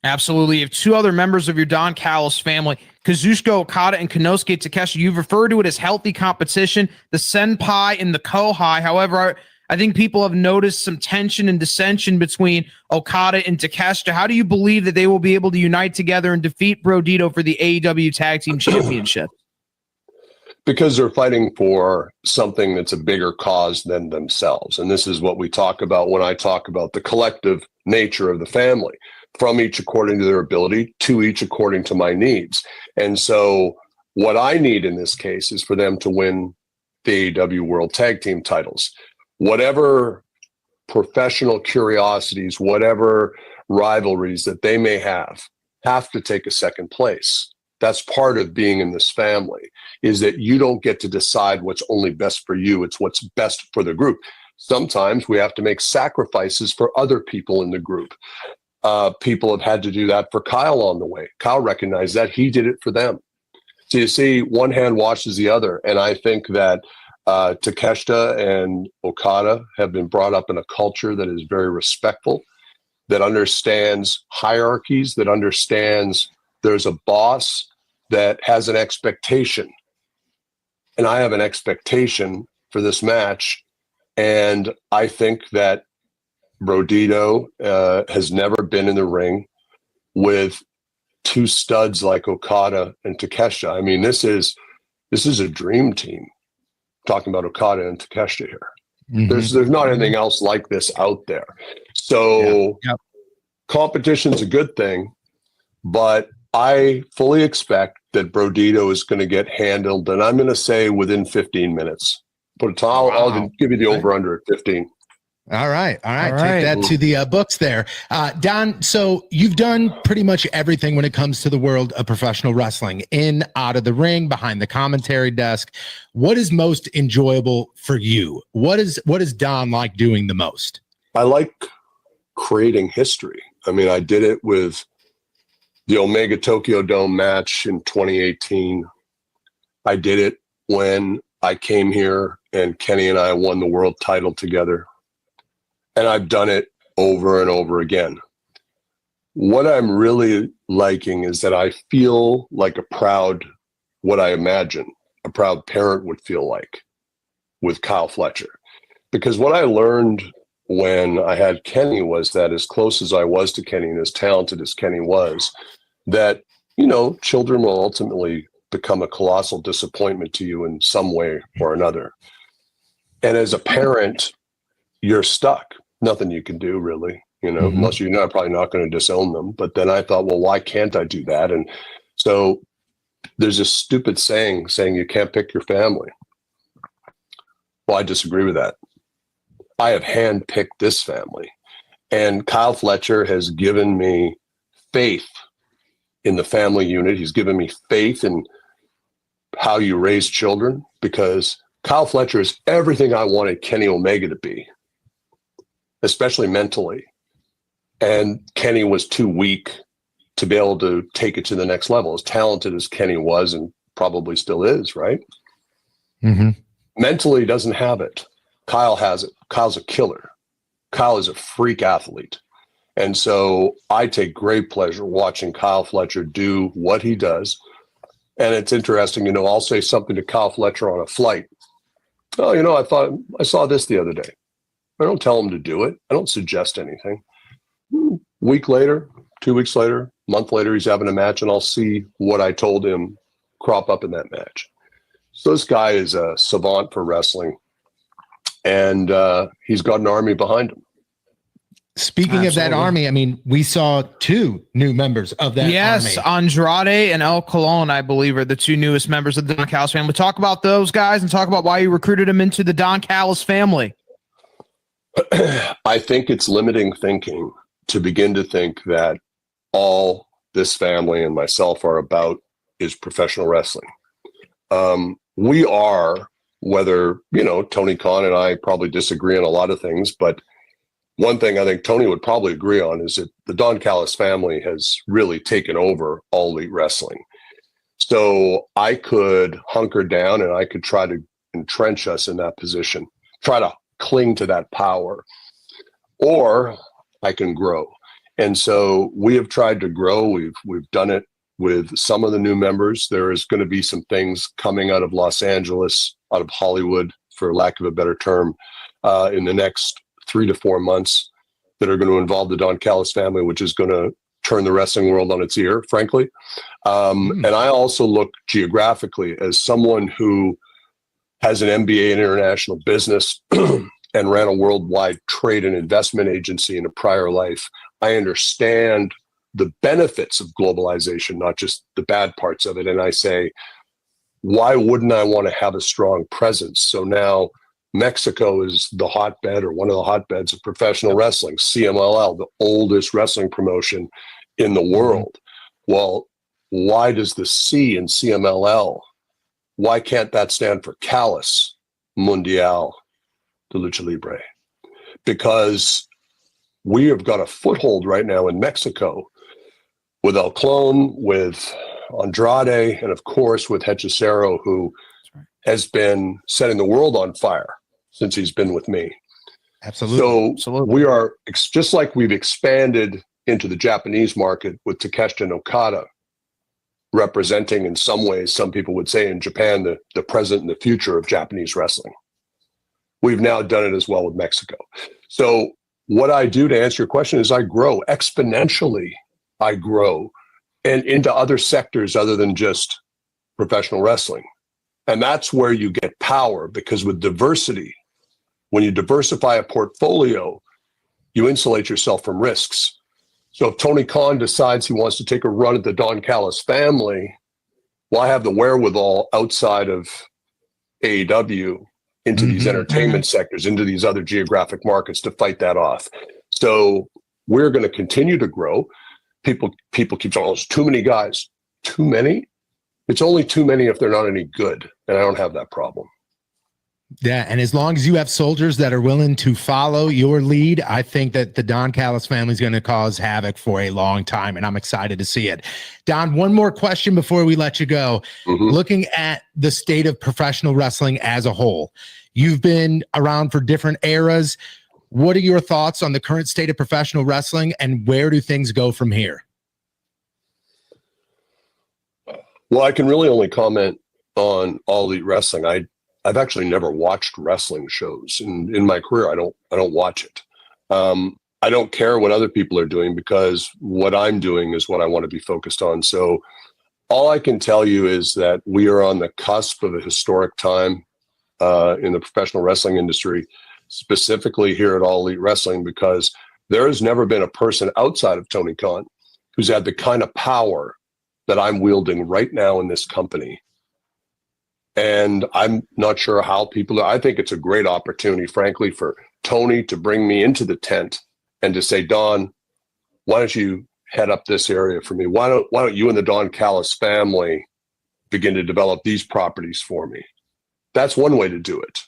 [SPEAKER 2] Absolutely. You have two other members of your Don Callis family, Kazuchika Okada and Konosuke Takeshita. You've referred to it as healthy competition, the senpai and the kohai. However, I think people have noticed some tension and dissension between Okada and Takeshita. How do you believe that they will be able to unite together and defeat Brodito for the AEW Tag Team Championship?
[SPEAKER 7] Because they're fighting for something that's a bigger cause than themselves. And this is what we talk about when I talk about the collective nature of the family, from each according to their ability, to each according to my needs. And so what I need in this case is for them to win the AEW World Tag Team titles. Whatever professional curiosities, whatever rivalries that they may have to take a second place. That's part of being in this family, is that you don't get to decide what's only best for you. It's what's best for the group. Sometimes we have to make sacrifices for other people in the group. People have had to do that for Kyle on the way. Kyle recognized that. He did it for them. So you see, one hand washes the other. And I think that Takeshita and Okada have been brought up in a culture that is very respectful, that understands hierarchies, that understands there's a boss, that has an expectation. And I have an expectation for this match. And I think that Brodito has never been in the ring with two studs like Okada and Takeshita. I mean, this is a dream team. Talking about Okada and Takeshita here. Mm-hmm. There's not anything else like this out there. So competition's a good thing, but I fully expect that Brodito is going to get handled, and I'm going to say within 15 minutes. Put a towel.
[SPEAKER 3] Wow.
[SPEAKER 7] I'll give you the over under at 15.
[SPEAKER 3] All right.
[SPEAKER 2] All right.
[SPEAKER 3] Take that to the books there. Don, so you've done pretty much everything when it comes to the world of professional wrestling, in, out of the ring, behind the commentary desk. What is most enjoyable for you? What is Don like doing the most?
[SPEAKER 7] I like creating history. I mean, I did it with the Omega Tokyo Dome match in 2018. I did it when I came here and Kenny and I won the world title together. And I've done it over and over again. What I'm really liking is that I feel like what I imagine a proud parent would feel like with Kyle Fletcher. Because what I learned when I had Kenny was that as close as I was to Kenny and as talented as Kenny was, that, children will ultimately become a colossal disappointment to you in some way or another. And as a parent, you're stuck. Nothing you can do, really, unless you're probably not going to disown them. But then I thought, well, why can't I do that? And so there's this stupid saying you can't pick your family. Well, I disagree with that. I have handpicked this family. And Kyle Fletcher has given me faith in the family unit. He's given me faith in how you raise children, because Kyle Fletcher is everything I wanted Kenny Omega to be, especially mentally. And Kenny was too weak to be able to take it to the next level, as talented as Kenny was and probably still is, right?
[SPEAKER 3] Mm-hmm.
[SPEAKER 7] Mentally doesn't have it. Kyle has it. Kyle's a killer. Kyle is a freak athlete. And so I take great pleasure watching Kyle Fletcher do what he does. And it's interesting, I'll say something to Kyle Fletcher on a flight. Oh, I thought I saw this the other day. I don't tell him to do it. I don't suggest anything. Week later, 2 weeks later, month later, he's having a match, and I'll see what I told him crop up in that match. So this guy is a savant for wrestling, and he's got an army behind him.
[SPEAKER 3] Speaking of that army, I mean, we saw 2 new members of that army.
[SPEAKER 2] Yes, Andrade and El Colon, I believe, are the 2 newest members of the Don Callis family. Talk about those guys and talk about why you recruited them into the Don Callis family.
[SPEAKER 7] I think it's limiting thinking to begin to think that all this family and myself are about is professional wrestling. We are, whether, Tony Khan and I probably disagree on a lot of things, but one thing I think Tony would probably agree on is that the Don Callis family has really taken over All Elite Wrestling. So I could hunker down and I could try to entrench us in that position, try to cling to that power, or I can grow. And so we have tried to grow. We've done it with some of the new members. There is going to be some things coming out of Los Angeles, out of Hollywood, for lack of a better term, in the next 3 to 4 months that are going to involve the Don Callis family, which is going to turn the wrestling world on its ear, frankly. And I also look geographically as someone who has an MBA in international business and ran a worldwide trade and investment agency in a prior life. I understand the benefits of globalization, not just the bad parts of it. And I say, why wouldn't I want to have a strong presence? So now Mexico is the hotbed, or one of the hotbeds of professional wrestling. CMLL, the oldest wrestling promotion in the world. Well, why does the C in CMLL, why can't that stand for Callis Mundial de Lucha Libre? Because we have got a foothold right now in Mexico with El Clone, with Andrade, and of course with Hechicero, who has been setting the world on fire since he's been with me.
[SPEAKER 3] Absolutely.
[SPEAKER 7] So we are, just like we've expanded into the Japanese market with Takeshita and Okada, representing in some ways, some people would say in Japan, the present and the future of Japanese wrestling. We've now done it as well with Mexico. So what I do, to answer your question, is I grow exponentially. I grow and into other sectors other than just professional wrestling. And that's where you get power, because with diversity, when you diversify a portfolio, you insulate yourself from risks. So if Tony Khan decides he wants to take a run at the Don Callis family, well, I have the wherewithal outside of AEW into these entertainment sectors, into these other geographic markets to fight that off. So we're going to continue to grow. People keep saying, oh, there's too many guys. Too many? It's only too many if they're not any good. And I don't have that problem.
[SPEAKER 3] Yeah, and as long as you have soldiers that are willing to follow your lead, I think that the Don Callis family is going to cause havoc for a long time, and I'm excited to see it. Don, one more question before we let you go. Looking at the state of professional wrestling as a whole, you've been around for different eras. What are your thoughts on the current state of professional wrestling, and where do things go from here?
[SPEAKER 7] Well, I can really only comment on All Elite Wrestling. I've actually never watched wrestling shows in my career. I don't watch it. I don't care what other people are doing, because what I'm doing is what I want to be focused on. So all I can tell you is that we are on the cusp of a historic time in the professional wrestling industry, specifically here at All Elite Wrestling, because there has never been a person outside of Tony Khan who's had the kind of power that I'm wielding right now in this company. And I'm not sure how I think it's a great opportunity, frankly, for Tony to bring me into the tent and to say, Don, why don't you head up this area for me? Why don't you and the Don Callis family begin to develop these properties for me? That's one way to do it.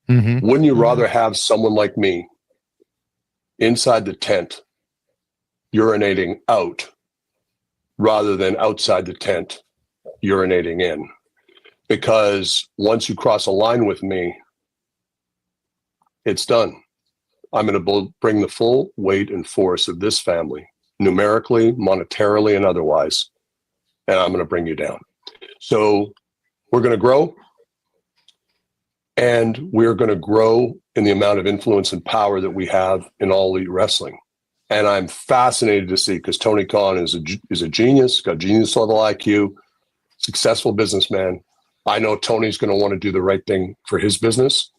[SPEAKER 7] Wouldn't you rather have someone like me inside the tent urinating out rather than outside the tent urinating in? Because once you cross a line with me, it's done. I'm going to bring the full weight and force of this family, numerically, monetarily, and otherwise, and I'm going to bring you down. So we're going to grow, and we're going to grow in the amount of influence and power that we have in All Elite Wrestling. And I'm fascinated to see, because Tony Khan is a genius, got genius level IQ, successful businessman. I know Tony's going to want to do the right thing for his business.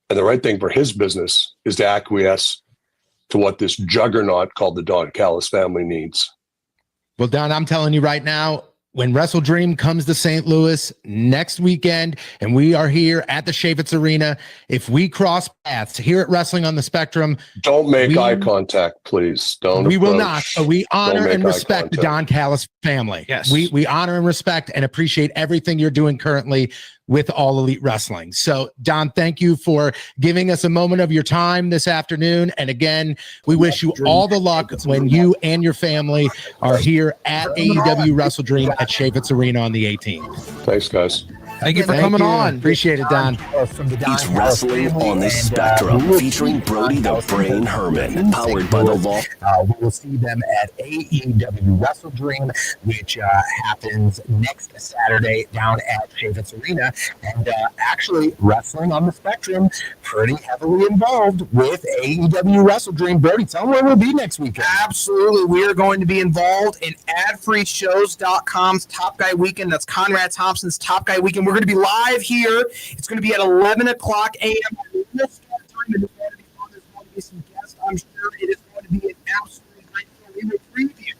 [SPEAKER 7] And the right thing for his business is to acquiesce to what this juggernaut called the Don Callis family needs.
[SPEAKER 3] Well, Don, I'm telling you right now, when Wrestle Dream comes to St. Louis next weekend, and we are here at the Chaffetz Arena, if we cross paths here at Wrestling on the Spectrum,
[SPEAKER 7] don't make eye contact, please. Don't.
[SPEAKER 3] We will not. We honor and respect the Don Callis family.
[SPEAKER 5] Yes,
[SPEAKER 3] we honor and respect and appreciate everything you're doing currently with All Elite Wrestling. So, Don, thank you for giving us a moment of your time this afternoon. And again, we wish you all the luck when you and your family are here at AEW Wrestle Dream at Chaffetz Arena on the 18th.
[SPEAKER 7] Thanks, guys.
[SPEAKER 5] Thank you for coming on.
[SPEAKER 3] Appreciate it, Don.
[SPEAKER 1] It's Wrestling on the Spectrum, featuring Brody the Brain Herman, powered by the law.
[SPEAKER 3] We will see them at AEW Wrestle Dream, which happens next Saturday down at Chaffetz Arena. And actually, Wrestling on the Spectrum, pretty heavily involved with AEW Wrestle Dream. Brody, tell them where we'll be next weekend.
[SPEAKER 2] Absolutely. We are going to be involved in adfreeshows.com's Top Guy Weekend. That's Conrad Thompson's Top Guy Weekend. We're going to be live here. It's going to be at 11 o'clock a.m. We'll start time. It is going to be fun. There's going to be some guests. I'm sure it is going to be an absolutely great show. We will preview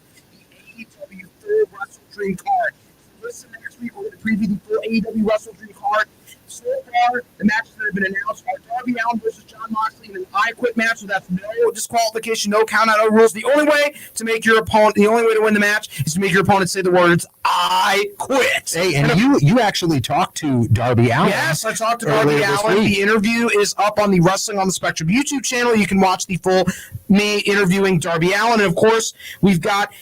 [SPEAKER 2] the AEW full Wrestle Dream card. So listen, next week we're going to preview the full AEW Wrestle Dream card. So far, the matches that have been announced are Darby Allin versus Jon Moxley in an I Quit match, so that's no disqualification, no count out, no rules. The only way to make your opponent, the only way to win the match is to make your opponent say the words, I quit.
[SPEAKER 3] Hey, and you actually talked to Darby Allin.
[SPEAKER 2] Yes, I talked to Darby Allin. The interview is up on the Wrestling on the Spectrum YouTube channel. You can watch the full me interviewing Darby Allin. And of course, we've got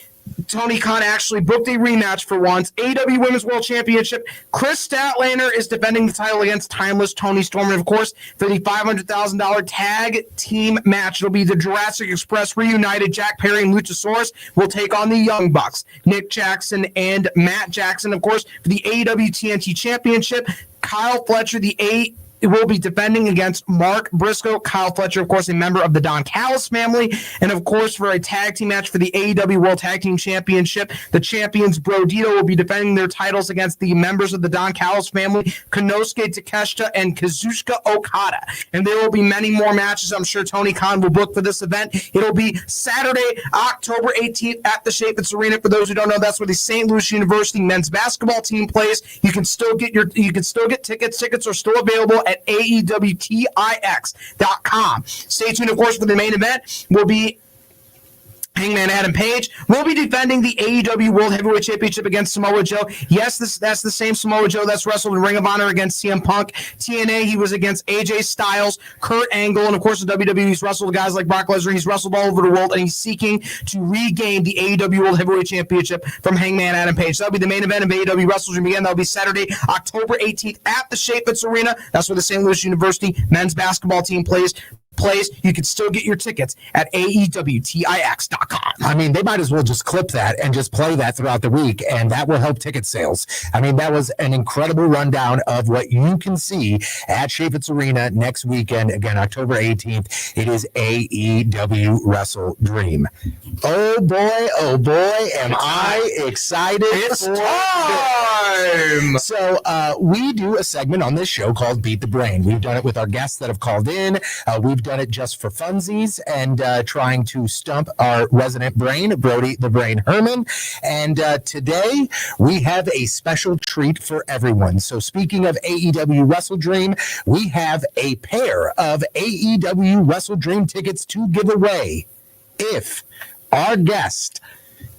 [SPEAKER 2] Tony Khan actually booked a rematch for once. AEW Women's World Championship. Chris Statlander is defending the title against Timeless Tony Storm. And of course, for the $500,000 tag team match, it'll be the Jurassic Express reunited. Jack Perry and Luchasaurus will take on the Young Bucks, Nick Jackson and Matt Jackson. Of course, for the AEW TNT Championship, Kyle Fletcher, it will be defending against Mark Briscoe. Kyle Fletcher, of course, a member of the Don Callis family. And, of course, for a tag team match for the AEW World Tag Team Championship, the champions Brodito will be defending their titles against the members of the Don Callis family, Konosuke Takeshita and Kazuchika Okada. And there will be many more matches I'm sure Tony Khan will book for this event. It'll be Saturday, October 18th at the Chaffetz Arena. For those who don't know, that's where the St. Louis University men's basketball team plays. You can still get tickets. Tickets are still available at at AEWTIX.com. Stay tuned, of course, for the main event. Will be Hangman Adam Page will be defending the AEW World Heavyweight Championship against Samoa Joe. Yes, that's the same Samoa Joe that's wrestled in Ring of Honor against CM Punk. TNA, he was against AJ Styles, Kurt Angle, and of course the WWE. He's wrestled guys like Brock Lesnar. He's wrestled all over the world, and he's seeking to regain the AEW World Heavyweight Championship from Hangman Adam Page. That'll be the main event of AEW Wrestle Dream again. That'll be Saturday, October 18th at the Chaifetz Arena. That's where the St. Louis University men's basketball team plays. You can still get your tickets at AEWTIX.com.
[SPEAKER 3] I mean, they might as well just clip that and just play that throughout the week, and that will help ticket sales. I mean, that was an incredible rundown of what you can see at Chaifetz Arena next weekend. Again, October 18th. It is AEW Wrestle Dream. Oh boy, am I excited.
[SPEAKER 2] It's time!
[SPEAKER 3] So we do a segment on this show called Beat the Brain. We've done it with our guests that have called in. We've done it just for funsies and trying to stump our resident brain, Brody the Brain Herman. And today we have a special treat for everyone. So speaking of AEW Wrestle Dream, we have a pair of AEW Wrestle Dream tickets to give away if our guest,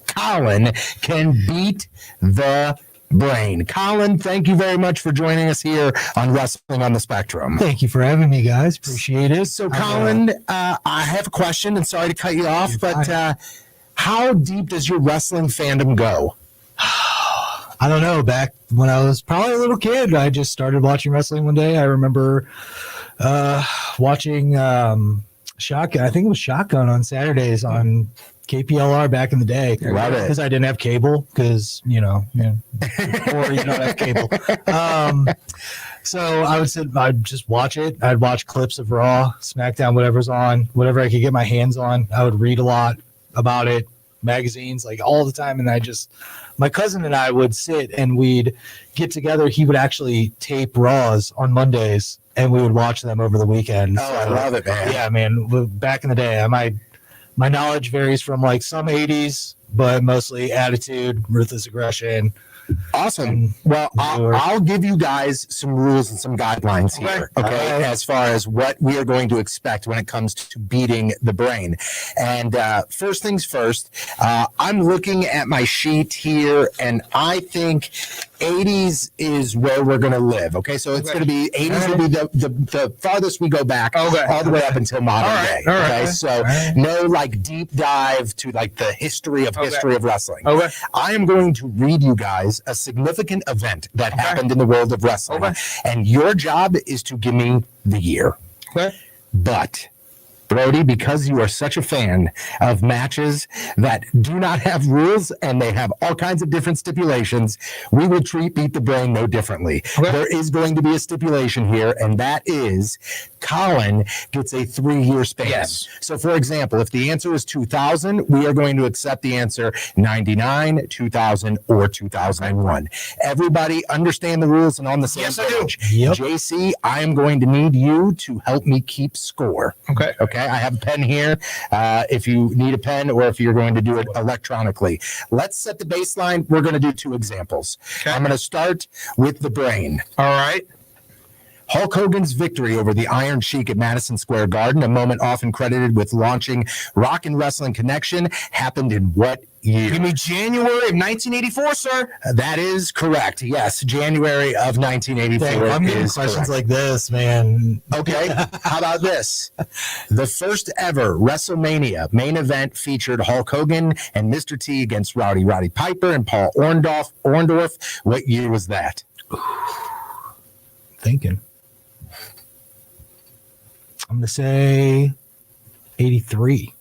[SPEAKER 3] Colin, can beat the brain. Colin, thank you very much for joining us here on Wrestling on the Spectrum.
[SPEAKER 8] Thank you for having me, guys. Appreciate it.
[SPEAKER 3] So, Colin, I have a question, and sorry to cut you off, but how deep does your wrestling fandom go?
[SPEAKER 8] I don't know. Back when I was probably a little kid, I just started watching wrestling one day. I remember watching Shotgun. I think it was Shotgun on Saturdays on KPLR back in the day.
[SPEAKER 3] Love it.
[SPEAKER 8] Because I didn't have cable, because, or you don't have cable. So I'd just watch it. I'd watch clips of Raw, SmackDown, whatever's on, whatever I could get my hands on. I would read a lot about it, magazines, like all the time. And my cousin and I would sit and we'd get together. He would actually tape Raws on Mondays and we would watch them over the weekend.
[SPEAKER 3] Oh, I love it, man.
[SPEAKER 8] Yeah, man. Back in the day, my knowledge varies from like some 80s, but mostly Attitude, Ruthless Aggression.
[SPEAKER 3] Awesome. Well, I'll give you guys some rules and some guidelines here, okay, as far as what we are going to expect when it comes to beating the brain. And first things first, I'm looking at my sheet here, and I think 80s is where we're going to live, okay? So it's going to be 80s will be the farthest we go back all the way up until modern day, okay? So no like deep dive to like the history of wrestling. Okay. I am going to read you guys a significant event that happened in the world of wrestling, and your job is to give me the year. Okay. But Brody, because you are such a fan of matches that do not have rules and they have all kinds of different stipulations, we will treat Beat the Brain no differently. Okay. There is going to be a stipulation here, and that is Colin gets a 3-year span. Yes. So, for example, if the answer is 2000, we are going to accept the answer 99, 2000, or 2001. Everybody understand the rules and on the same page. Yep. JC, I am going to need you to help me keep score. Okay. I have a pen here if you need a pen or if you're going to do it electronically. Let's set the baseline. We're going to do 2 examples. Okay. I'm going to start with the brain. All right. Hulk Hogan's victory over the Iron Sheik at Madison Square Garden, a moment often credited with launching Rock and Wrestling Connection, happened in what year?
[SPEAKER 2] Give me January of 1984, sir.
[SPEAKER 3] That is correct. Yes, January of 1984.
[SPEAKER 8] I'm getting questions
[SPEAKER 3] correct.
[SPEAKER 8] Like this, man.
[SPEAKER 3] Okay, how about this? The first ever WrestleMania main event featured Hulk Hogan and Mr. T against Roddy Piper and Paul Orndorff. What year was that?
[SPEAKER 8] Thinking. I'm going to say 83.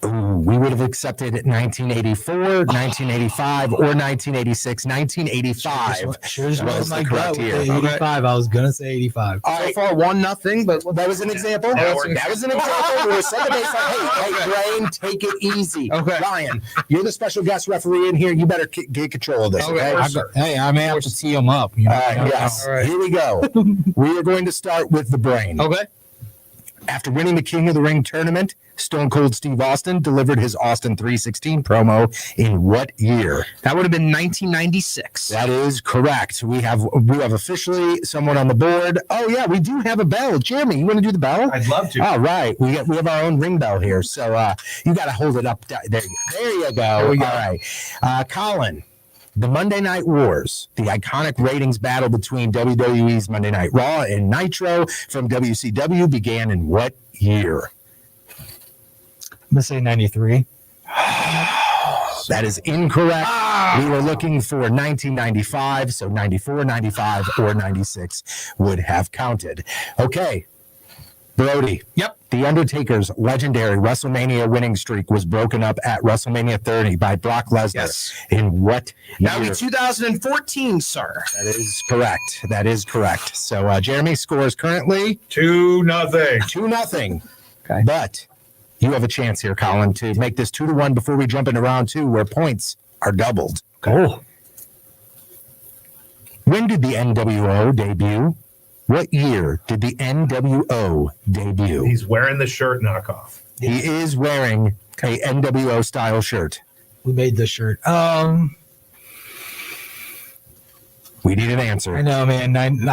[SPEAKER 3] Ooh, we would have accepted 1984, 1985, or 1986. 1985.
[SPEAKER 8] Sure was my gut with 85. I was going to say 85.
[SPEAKER 3] All right. So far, 1-0, but that was an example. That was an example. We were set the baseline. Hey, Brain, take it easy. Okay. Ryan, you're the special guest referee in here. You better get control of this, okay?
[SPEAKER 5] Hey, I may have to tee them up. You know?
[SPEAKER 3] Yes. All right. Here we go. We are going to start with the brain. Okay. After winning the King of the Ring tournament, Stone Cold Steve Austin delivered his Austin 316 promo in what year?
[SPEAKER 2] That would have been 1996.
[SPEAKER 3] That is correct. We have officially someone on the board. Oh yeah, we do have a bell. Jeremy, you want to do the bell?
[SPEAKER 4] I'd love to.
[SPEAKER 3] All right, we have our own ring bell here, so you got to hold it up. There you go. All right, Colin. The Monday Night Wars, the iconic ratings battle between WWE's Monday Night Raw and Nitro from WCW, began in what year?
[SPEAKER 8] I'm gonna say 93.
[SPEAKER 3] That is incorrect. We were looking for 1995, so 94, 95, or 96 would have counted. Okay, Brody.
[SPEAKER 2] Yep.
[SPEAKER 3] The Undertaker's legendary WrestleMania winning streak was broken up at WrestleMania 30 by Brock Lesnar.
[SPEAKER 2] Yes.
[SPEAKER 3] In what year?
[SPEAKER 2] That would be 2014, sir.
[SPEAKER 3] That is correct. That is correct. So Jeremy scores currently
[SPEAKER 4] 2-0.
[SPEAKER 3] 2-0.
[SPEAKER 2] Okay.
[SPEAKER 3] But you have a chance here, Colin, to make this 2-1 before we jump into round 2, where points are doubled.
[SPEAKER 8] Oh.
[SPEAKER 3] When did the NWO debut? What year did the NWO debut?
[SPEAKER 4] He's wearing the shirt knockoff.
[SPEAKER 3] He is wearing a NWO style shirt.
[SPEAKER 8] We made this shirt.
[SPEAKER 3] We need an answer.
[SPEAKER 8] I know, man. I'm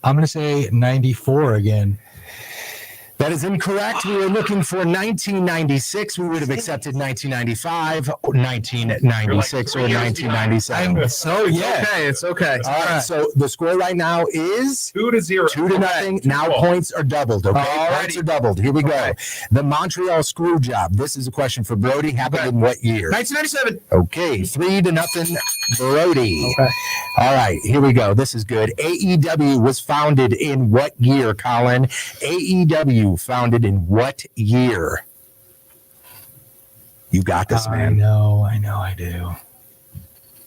[SPEAKER 8] gonna say 94 again.
[SPEAKER 3] That is incorrect. We were looking for 1996. We would have accepted 1995, 1996, or 1997.
[SPEAKER 2] It's okay.
[SPEAKER 3] All right. So the score right now is
[SPEAKER 4] 2-0.
[SPEAKER 3] 2-0. Now points are doubled. Okay, points are doubled. Here we go. The Montreal screw job. This is a question for Brody. Happened in what year?
[SPEAKER 2] 1997.
[SPEAKER 3] Okay, 3-0, Brody.
[SPEAKER 8] Okay.
[SPEAKER 3] All right, here we go. This is good. AEW was founded in what year, Colin? AEW founded in what year? You got this, man.
[SPEAKER 8] I know I do.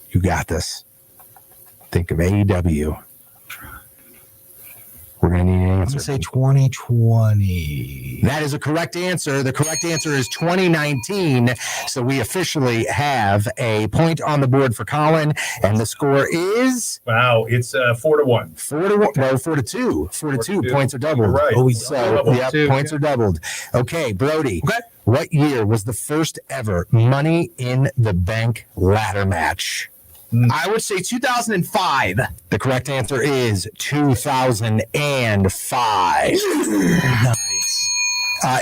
[SPEAKER 3] You got this. Think of AEW. We're going to need an
[SPEAKER 8] I'm
[SPEAKER 3] answer.
[SPEAKER 8] gonna say 2020.
[SPEAKER 3] That is a correct answer. The correct answer is 2019. So we officially have a point on the board for Colin, and the score is
[SPEAKER 4] Wow, it's 4-1.
[SPEAKER 3] 4-1. No, 4-2. 4-2. Points are doubled.
[SPEAKER 4] Right.
[SPEAKER 3] Oh, so
[SPEAKER 4] Double.
[SPEAKER 3] points are doubled. Okay, Brody.
[SPEAKER 2] Okay.
[SPEAKER 3] What year was the first ever Money in the Bank ladder match?
[SPEAKER 2] I would say 2005.
[SPEAKER 3] The correct answer is 2005.
[SPEAKER 8] Nice.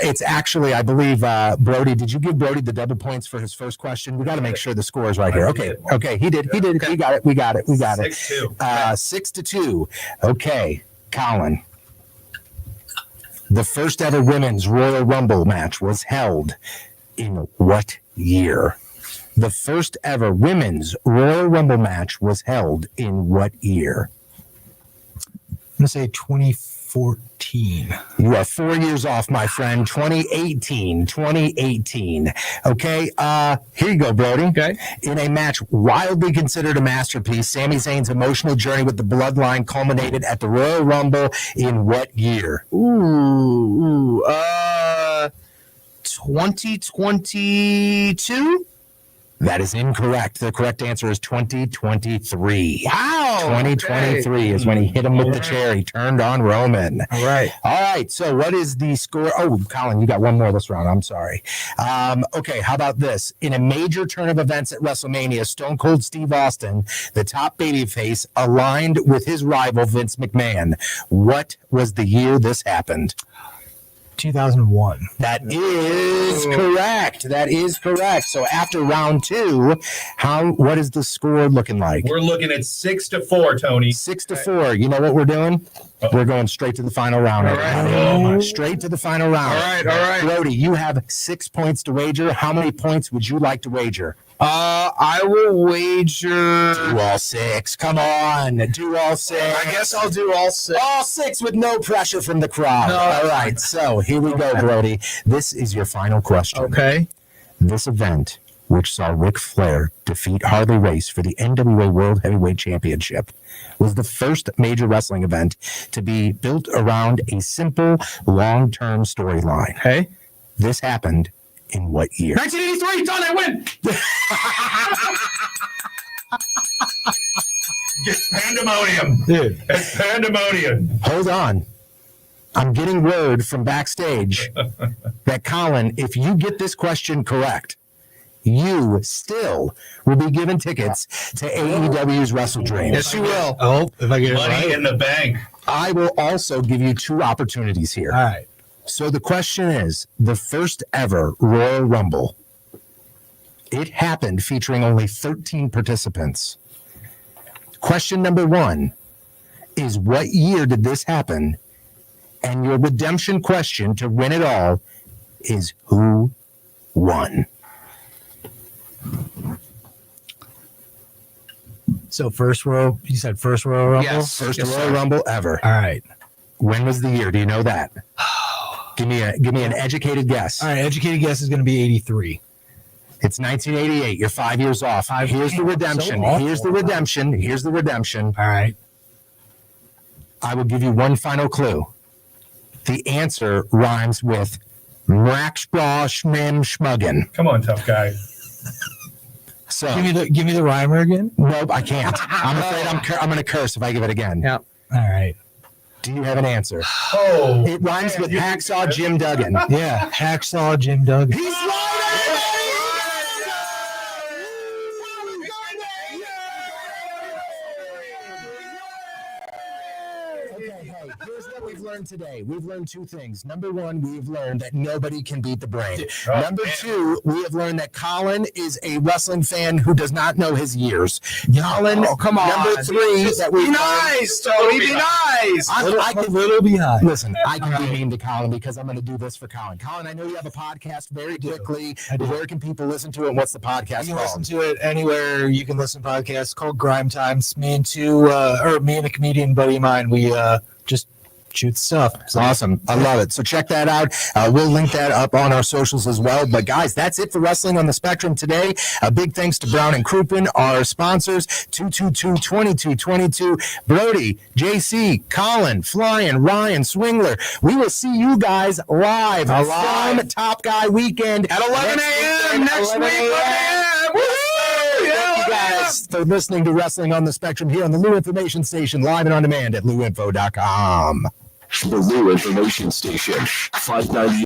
[SPEAKER 3] It's actually, I believe, Brody. Did you give Brody the double points for his first question? We got to make sure the score is right here. Okay, he did. He did. We got it.
[SPEAKER 4] 6-2.
[SPEAKER 3] 6-2. Okay, Colin. The first ever women's Royal Rumble match was held in what year? The first ever women's Royal Rumble match was held in what year?
[SPEAKER 8] I'm gonna say 2014.
[SPEAKER 3] You are 4 years off, my friend. 2018. Okay, here you go, Brody.
[SPEAKER 2] Okay.
[SPEAKER 3] In a match wildly considered a masterpiece, Sami Zayn's emotional journey with the Bloodline culminated at the Royal Rumble in what year?
[SPEAKER 2] 2022.
[SPEAKER 3] That is incorrect. The correct answer is 2023.
[SPEAKER 2] Wow.
[SPEAKER 3] 2023 is when he hit him with the chair. He turned on Roman.
[SPEAKER 2] All right.
[SPEAKER 3] All right. So what is the score? Oh, Colin, you got one more this round. I'm sorry. Okay. How about this? In a major turn of events at WrestleMania, Stone Cold Steve Austin, the top babyface, aligned with his rival Vince McMahon. What was the year this happened?
[SPEAKER 8] 2001.
[SPEAKER 3] That is correct. That is correct. So after round 2, what is the score looking like?
[SPEAKER 4] We're looking at 6-4, Tony.
[SPEAKER 3] 6-4. You know what we're doing? We're going straight to the final round.
[SPEAKER 2] All right.
[SPEAKER 3] Straight to the final round.
[SPEAKER 2] All right.
[SPEAKER 3] Brody, you have 6 points to wager. How many points would you like to wager?
[SPEAKER 2] I will wager.
[SPEAKER 3] Do all 6. Come on. Do all 6.
[SPEAKER 2] I guess I'll do all 6.
[SPEAKER 3] All 6 with no pressure from the crowd.
[SPEAKER 2] No.
[SPEAKER 3] All right. So here we go, Brody. This is your final question.
[SPEAKER 2] Okay.
[SPEAKER 3] This event, which saw Ric Flair defeat Harley Race for the NWA World Heavyweight Championship, was the first major wrestling event to be built around a simple, long-term storyline.
[SPEAKER 2] Okay.
[SPEAKER 3] This happened in what year?
[SPEAKER 2] 1983. Done. I win.
[SPEAKER 4] It's pandemonium.
[SPEAKER 8] Dude.
[SPEAKER 4] It's pandemonium.
[SPEAKER 3] Hold on. I'm getting word from backstage that, Colin, if you get this question correct, you still will be given tickets to AEW's Wrestle Dream.
[SPEAKER 8] Yes, you will. Oh, if I get it
[SPEAKER 4] Money
[SPEAKER 8] right.
[SPEAKER 4] in the bank.
[SPEAKER 3] I will also give you 2 opportunities here.
[SPEAKER 8] All right.
[SPEAKER 3] So the question is, the first ever Royal Rumble, it happened featuring only 13 participants. Question number 1 is, what year did this happen? And your redemption question to win it all is, who won?
[SPEAKER 8] So first row, you said first row Rumble?
[SPEAKER 2] Yes.
[SPEAKER 3] First
[SPEAKER 2] Yes,
[SPEAKER 3] Royal
[SPEAKER 2] sir.
[SPEAKER 3] Rumble ever.
[SPEAKER 8] All right.
[SPEAKER 3] When was the year? Do you know that? Give me an educated guess.
[SPEAKER 8] All right. Educated guess is going to be 83.
[SPEAKER 3] It's 1988. You're 5 years off. Here's the redemption.
[SPEAKER 8] So awful.
[SPEAKER 3] Here's the redemption. Here's the redemption.
[SPEAKER 8] All right.
[SPEAKER 3] I will give you one final clue. The answer rhymes with Mraxbraw Schmim Schmuggen.
[SPEAKER 4] Come on, tough guy.
[SPEAKER 3] So
[SPEAKER 8] Give me the rhymer again.
[SPEAKER 3] nope, I can't. I'm afraid I'm going to curse if I give it again.
[SPEAKER 2] Yeah.
[SPEAKER 8] All right.
[SPEAKER 3] Do you have an answer?
[SPEAKER 4] Oh,
[SPEAKER 3] It rhymes with Hacksaw Jim Duggan.
[SPEAKER 8] Yeah. Hacksaw Jim Duggan.
[SPEAKER 3] He's loaded! Okay, hey, here's what we've learned today. We've learned 2 things. Number 1, we've learned that nobody can beat the brain.
[SPEAKER 4] Oh,
[SPEAKER 3] Number
[SPEAKER 4] man.
[SPEAKER 3] 2, we have learned that Colin is a wrestling fan who does not know his years. Colin,
[SPEAKER 2] Oh, come on.
[SPEAKER 3] Number 3, that we
[SPEAKER 2] Be nice, Tony. Be nice.
[SPEAKER 3] I
[SPEAKER 8] A little behind.
[SPEAKER 3] Listen, I can be mean to Colin because I'm going to do this for Colin. Colin, I know you have a podcast very quickly.
[SPEAKER 8] I do.
[SPEAKER 3] Where can people listen to it? And what's the podcast
[SPEAKER 8] You can
[SPEAKER 3] called?
[SPEAKER 8] listen to it anywhere you can listen to podcasts. It's called Grime Time. It's me and a comedian buddy of mine. We just shoot stuff. So
[SPEAKER 3] Awesome. I love it. So check that out. We'll link that up on our socials as well. But guys, that's it for Wrestling on the Spectrum today. A big thanks to Brown and Crouppen, our sponsors, 222-2222, Brody, JC, Colin, Flyin, Ryan, Swingler. We will see you guys live from Top Guy Weekend
[SPEAKER 2] At 11 a.m. next week. 11 a.m. Woo-hoo!
[SPEAKER 3] Thank you guys for listening to Wrestling on the Spectrum here on the Lou Information Station, live and on demand at louinfo.com.
[SPEAKER 1] The Lou Information Station, 590